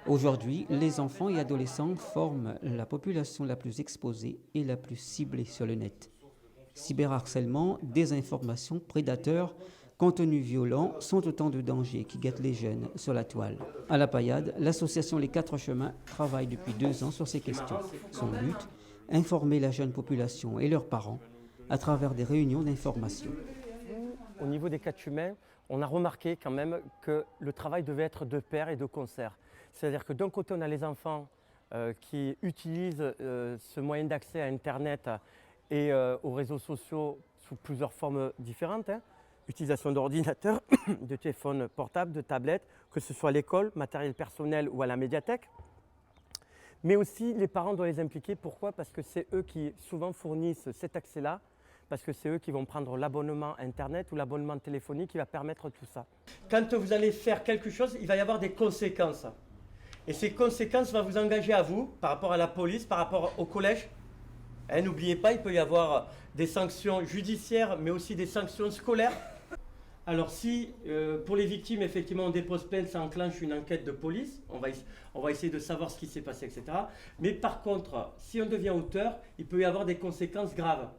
Aujourd'hui, les enfants et adolescents forment la population la plus exposée et la plus ciblée sur le net. Cyberharcèlement, désinformation, prédateurs, contenus violents sont autant de dangers qui guettent les jeunes sur la toile. À la Paillade, l'association Les Quatre Chemins travaille depuis 2 ans sur ces questions. Son but, informer la jeune population et leurs parents à travers des réunions d'information. Au niveau des Quatre Chemins, on a remarqué quand même que le travail devait être de pair et de concert. C'est-à-dire que d'un côté, on a les enfants qui utilisent ce moyen d'accès à Internet et aux réseaux sociaux sous plusieurs formes différentes. Utilisation d'ordinateurs, de téléphones portables, de tablettes, que ce soit à l'école, matériel personnel ou à la médiathèque. Mais aussi, les parents doivent les impliquer. Pourquoi? Parce que c'est eux qui souvent fournissent cet accès-là, parce que c'est eux qui vont prendre l'abonnement Internet ou l'abonnement téléphonique qui va permettre tout ça. Quand vous allez faire quelque chose, il va y avoir des conséquences. Et ces conséquences vont vous engager à vous, par rapport à la police, par rapport au collège. N'oubliez pas, il peut y avoir des sanctions judiciaires, mais aussi des sanctions scolaires. Alors si, pour les victimes, effectivement, on dépose plainte, ça enclenche une enquête de police, on va essayer de savoir ce qui s'est passé, etc. Mais par contre, si on devient auteur, il peut y avoir des conséquences graves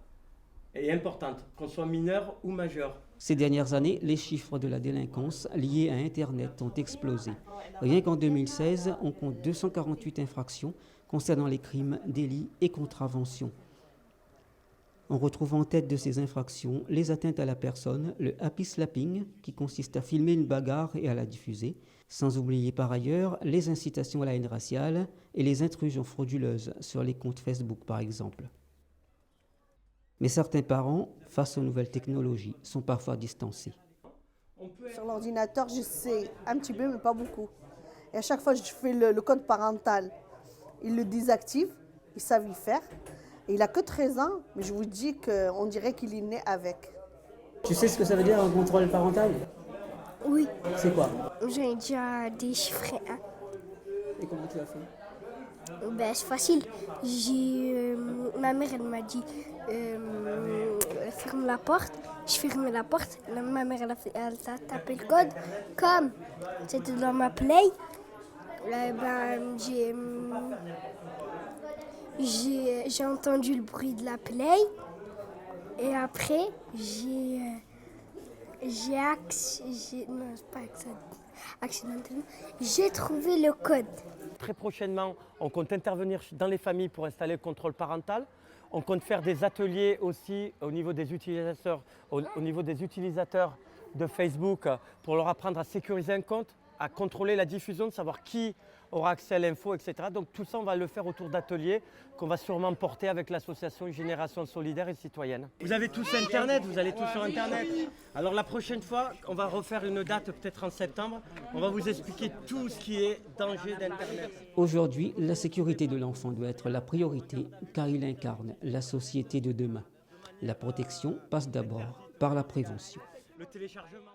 et importantes, qu'on soit mineur ou majeur. Ces dernières années, les chiffres de la délinquance liés à Internet ont explosé. Rien qu'en 2016, on compte 248 infractions concernant les crimes, délits et contraventions. On retrouve en tête de ces infractions les atteintes à la personne, le happy slapping, qui consiste à filmer une bagarre et à la diffuser, sans oublier par ailleurs les incitations à la haine raciale et les intrusions frauduleuses sur les comptes Facebook par exemple. Mais certains parents, face aux nouvelles technologies, sont parfois distancés. Sur l'ordinateur, je sais un petit peu, mais pas beaucoup. Et à chaque fois, je fais le code parental. Ils le désactivent, ils savent y faire. Et il n'a que 13 ans, mais je vous dis qu'on dirait qu'il est né avec. Tu sais ce que ça veut dire un contrôle parental? Oui. C'est quoi? J'ai déjà déchiffré un. Et comment tu as fait? Ben, c'est facile. Ma mère, elle m'a dit ferme la porte. Je fermais la porte. Ma mère, elle a tapé le code. Comme c'était dans ma play, j'ai entendu le bruit de la play. Et après, j'ai trouvé le code. Très prochainement, on compte intervenir dans les familles pour installer le contrôle parental. On compte faire des ateliers aussi au niveau des utilisateurs, de Facebook pour leur apprendre à sécuriser un compte, à contrôler la diffusion, de savoir qui aura accès à l'info, etc. Donc tout ça, on va le faire autour d'ateliers qu'on va sûrement porter avec l'association Génération Solidaire et Citoyenne. Vous avez tous Internet, vous allez tous sur Internet. Alors la prochaine fois, on va refaire une date peut-être en septembre. On va vous expliquer tout ce qui est danger d'Internet. Aujourd'hui, la sécurité de l'enfant doit être la priorité car il incarne la société de demain. La protection passe d'abord par la prévention. Le téléchargement.